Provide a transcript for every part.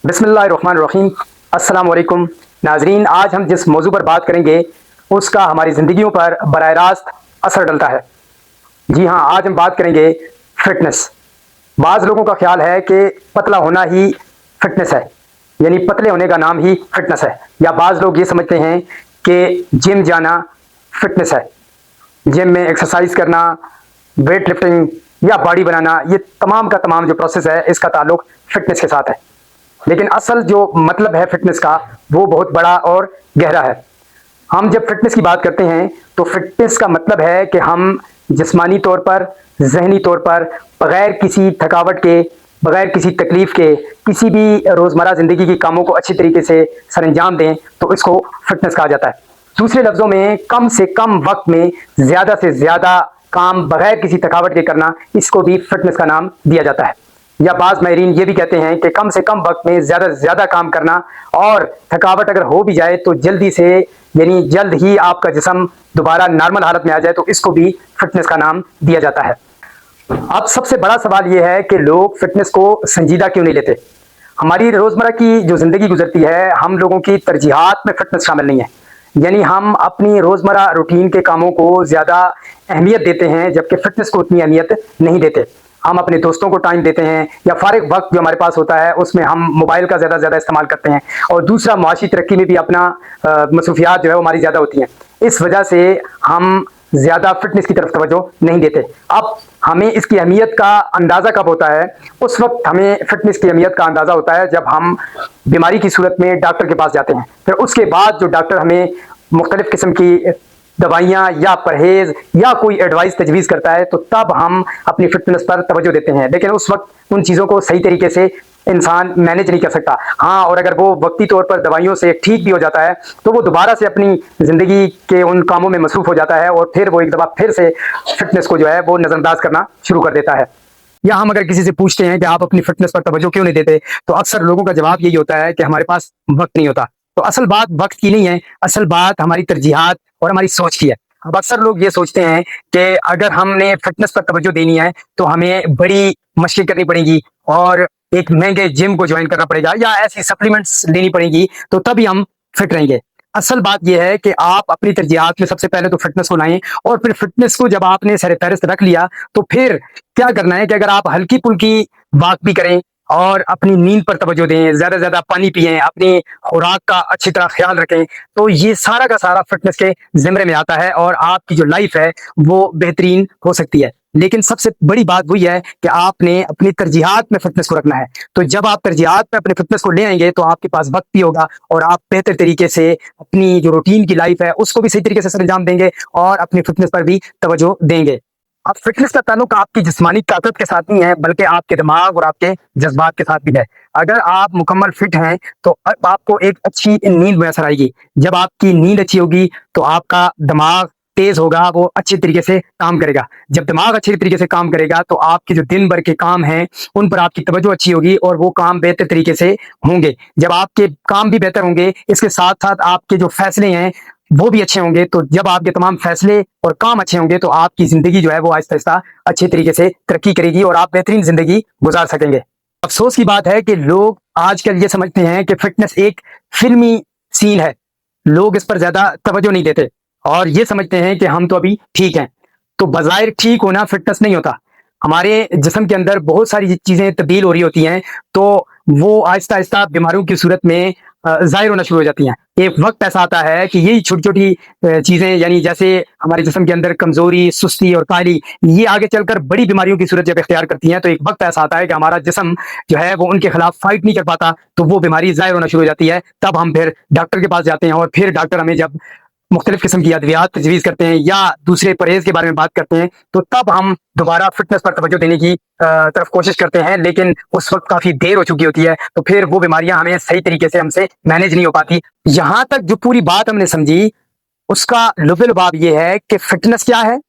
बिस्मिल्लाहिर्रहमानिर्रहीम। अस्सलाम वालेकुम नाजरीन, आज हम जिस मौजू पर बात करेंगे उसका हमारी ज़िंदगियों पर बराह रास्त असर डलता है। जी हाँ, आज हम बात करेंगे फिटनेस। बाज़ लोगों का ख्याल है कि पतला होना ही फिटनेस है, यानी पतले होने का नाम ही फिटनेस है। या बाज़ लोग ये समझते हैं कि जिम जाना फिटनेस है, जिम में एक्सरसाइज करना, वेट लिफ्टिंग या बॉडी बनाना, ये तमाम का तमाम जो प्रोसेस है इसका ताल्लुक फिटनेस के साथ है। लेकिन असल जो मतलब है फिटनेस का वो बहुत बड़ा और गहरा है। हम जब फिटनेस की बात करते हैं तो फिटनेस का मतलब है कि हम जिस्मानी तौर पर, जहनी तौर पर, बगैर किसी थकावट के, बगैर किसी तकलीफ के, किसी भी रोज़मर्रा ज़िंदगी के कामों को अच्छी तरीके से सरअंजाम दें, तो इसको फिटनेस कहा जाता है। दूसरे लफ्ज़ों में, कम से कम वक्त में ज़्यादा से ज़्यादा काम बगैर किसी थकावट के करना, इसको भी फिटनेस का नाम दिया जाता है। या बाज़ माहिरीन ये भी कहते हैं कि कम से कम वक्त में ज़्यादा से ज़्यादा काम करना, और थकावट अगर हो भी जाए तो जल्दी से, यानी जल्द ही आपका जिस्म दोबारा नॉर्मल हालत में आ जाए, तो इसको भी फिटनेस का नाम दिया जाता है। अब सबसे बड़ा सवाल ये है कि लोग फिटनेस को संजीदा क्यों नहीं लेते। हमारी रोज़मर्रा की जो ज़िंदगी गुजरती है, हम लोगों की तरजीहात में फिटनेस शामिल नहीं है। यानी हम अपनी रोज़मर्रा रूटीन के कामों को ज़्यादा अहमियत देते हैं, जबकि फिटनेस को उतनी अहमियत नहीं देते। हम अपने दोस्तों को टाइम देते हैं, या फारिग वक्त जो हमारे पास होता है उसमें हम मोबाइल का ज़्यादा से ज़्यादा इस्तेमाल करते हैं, और दूसरा माशी तरक्की में भी अपना मसरूफियात जो है वो हमारी ज़्यादा होती हैं। इस वजह से हम ज़्यादा फिटनेस की तरफ तवज्जो नहीं देते। अब हमें इसकी अहमियत का अंदाज़ा कब होता है? उस वक्त हमें फिटनेस की अहमियत का अंदाज़ा होता है जब हम बीमारी की सूरत में डॉक्टर के पास जाते हैं। फिर उसके बाद जो डॉक्टर हमें मुख्तलिफ़ किस्म की दवाइयाँ या परहेज़ या कोई एडवाइस तजवीज़ करता है, तो तब हम अपनी फिटनेस पर तवज्जो देते हैं। लेकिन उस वक्त उन चीज़ों को सही तरीके से इंसान मैनेज नहीं कर सकता। हाँ, और अगर वो वक्ती तौर पर दवाइयों से ठीक भी हो जाता है, तो वो दोबारा से अपनी ज़िंदगी के उन कामों में मसरूफ़ हो जाता है, और फिर वो एक दफ़ा फिर से फिटनेस को जो है वो नज़रअंदाज करना शुरू कर देता है। या हम अगर किसी से पूछते हैं कि आप अपनी फिटनेस पर तवज्जो क्यों नहीं देते, तो अक्सर लोगों का जवाब यही होता है कि हमारे पास वक्त नहीं होता। तो असल बात वक्त की नहीं है, असल बात हमारी तरजीहात और हमारी सोच की है। अब अक्सर लोग ये सोचते हैं कि अगर हमने फिटनेस पर तवज्जो देनी है तो हमें बड़ी मशक़ें करनी पड़ेंगी, और एक महंगे जिम को ज्वाइन करना पड़ेगा, या ऐसी सप्लीमेंट्स लेनी पड़ेंगी, तो तभी हम फिट रहेंगे। असल बात यह है कि आप अपनी तरजीहात में सबसे पहले तो फिटनेस को लाएं, और फिर फिटनेस को जब आपने सर फहरिस्त रख लिया, तो फिर क्या करना है कि अगर आप हल्की फुल्की वॉक भी करें, और अपनी नींद पर तवज्जो दें, ज़्यादा से ज़्यादा पानी पिएं, अपनी खुराक का अच्छी तरह ख्याल रखें, तो ये सारा का सारा फिटनेस के ज़िम्मे में आता है, और आपकी जो लाइफ है वो बेहतरीन हो सकती है। लेकिन सबसे बड़ी बात वही है कि आपने अपनी तरजीहात में फिटनेस को रखना है। तो जब आप तरजीहात में अपने फिटनेस को ले आएंगे, तो आपके पास वक्त भी होगा, और आप बेहतर तरीके से अपनी जो रूटीन की लाइफ है उसको भी सही तरीके से सरअंजाम देंगे, और अपनी फिटनेस पर भी तवज्जो देंगे। अब फिटनेस का ताल्लुक आपकी जिस्मानी ताकत के साथ नहीं है, बल्कि आपके दिमाग और आपके जज्बात के साथ भी है। अगर आप मुकम्मल फिट हैं, तो अब आपको एक अच्छी नींद मैसर आएगी। जब आपकी नींद अच्छी होगी, तो आपका दिमाग तेज होगा, वो अच्छे तरीके से काम करेगा। जब दिमाग अच्छे तरीके से काम करेगा, तो आपके जो दिन भर के काम हैं उन पर आपकी तवज्जो अच्छी होगी, और वो काम बेहतर तरीके से होंगे। जब आपके काम भी बेहतर होंगे, इसके साथ साथ आपके जो फैसले हैं वो भी अच्छे होंगे। तो जब आपके तमाम फैसले और काम अच्छे होंगे, तो आपकी जिंदगी जो है वो आहिस्ता आहिस्ता अच्छे तरीके से तरक्की करेगी, और आप बेहतरीन जिंदगी गुजार सकेंगे। अफसोस की बात है कि लोग आजकल ये समझते हैं कि फिटनेस एक फिल्मी सीन है। लोग इस पर ज्यादा तवज्जो नहीं देते, और ये समझते हैं कि हम तो अभी ठीक हैं। तो बज़ाहिर ठीक होना फिटनेस नहीं होता। हमारे जिस्म के अंदर बहुत सारी चीजें तब्दील हो रही होती हैं, तो वो आहिस्ता आहिस्ता बीमारियों की सूरत में ज़ाहिर होना शुरू हो जाती हैं। एक वक्त ऐसा आता है कि यही छोटी छोटी चीजें, यानी जैसे हमारे जिस्म के अंदर कमजोरी, सुस्ती और काली, ये आगे चलकर बड़ी बीमारियों की सूरत जब इख्तियार करती हैं, तो एक वक्त ऐसा आता है कि हमारा जिस्म जो है वो उनके खिलाफ फाइट नहीं कर पाता, तो वो बीमारी ज़ाहिर होना शुरू हो जाती है। तब हम फिर डॉक्टर के पास जाते हैं, और फिर डॉक्टर हमें जब मुख्तलिफ किस्म की अद्वियात तजवीज़ करते हैं या दूसरे परहेज के बारे में बात करते हैं, तो तब हम दोबारा फिटनेस पर तवज्जो देने की तरफ कोशिश करते हैं। लेकिन उस वक्त काफ़ी देर हो चुकी होती है, तो फिर वो बीमारियां हमें सही तरीके से हमसे मैनेज नहीं हो पाती। यहाँ तक जो पूरी बात हमने समझी, उसका लुब लुबाब ये है कि फिटनेस क्या है,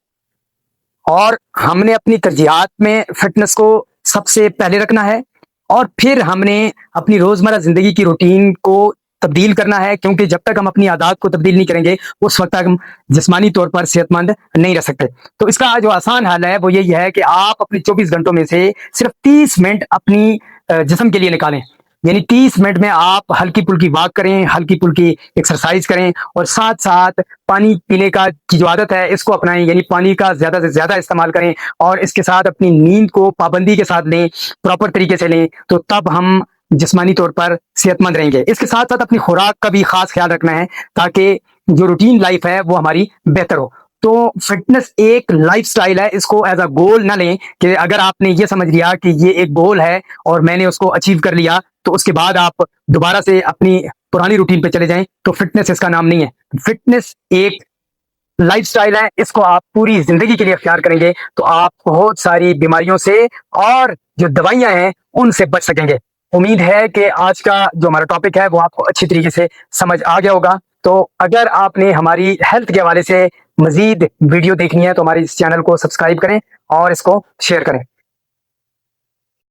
और हमने अपनी तरजीहात में फिटनेस को सबसे पहले रखना है, और फिर हमने अपनी रोज़मर्रा ज़िंदगी की रूटीन को तब्दील करना है। क्योंकि जब तक हम अपनी आदत को तब्दील नहीं करेंगे, उस वक्त तक हम जिस्मानी तौर पर सेहतमंद नहीं रह सकते। तो इसका जो आसान हल है वो यही है कि आप अपने 24 घंटों में से सिर्फ 30 मिनट अपनी जिस्म के लिए निकालें। یعنی 30 منٹ میں آپ ہلکی پھلکی واک کریں، ہلکی پھلکی ایکسرسائز کریں، اور ساتھ ساتھ پانی پینے کا کی جو عادت ہے اس کو اپنائیں، یعنی پانی کا زیادہ سے زیادہ استعمال کریں، اور اس کے ساتھ اپنی نیند کو پابندی کے ساتھ لیں، پراپر طریقے سے لیں، تو تب ہم جسمانی طور پر صحت مند رہیں گے۔ اس کے ساتھ ساتھ اپنی خوراک کا بھی خاص خیال رکھنا ہے تاکہ جو روٹین لائف ہے وہ ہماری بہتر ہو۔ تو فٹنس ایک لائف سٹائل ہے، اس کو ایز اے گول نہ لیں کہ اگر آپ نے یہ سمجھ لیا کہ یہ ایک گول ہے اور میں نے اس کو اچیو کر لیا تو اس کے بعد آپ دوبارہ سے اپنی پرانی روٹین پہ چلے جائیں، تو فٹنس اس کا نام نہیں ہے۔ فٹنس ایک لائف سٹائل ہے، اس کو آپ پوری زندگی کے لیے اختیار کریں گے تو آپ بہت ساری بیماریوں سے اور جو دوائیاں ہیں ان سے بچ سکیں گے۔ امید ہے کہ آج کا جو ہمارا ٹاپک ہے وہ آپ کو اچھی طریقے سے سمجھ آ گیا ہوگا۔ تو اگر آپ نے ہماری ہیلتھ کے حوالے سے مزید ویڈیو دیکھنی ہے تو ہمارے اس چینل کو سبسکرائب کریں اور اس کو شیئر کریں۔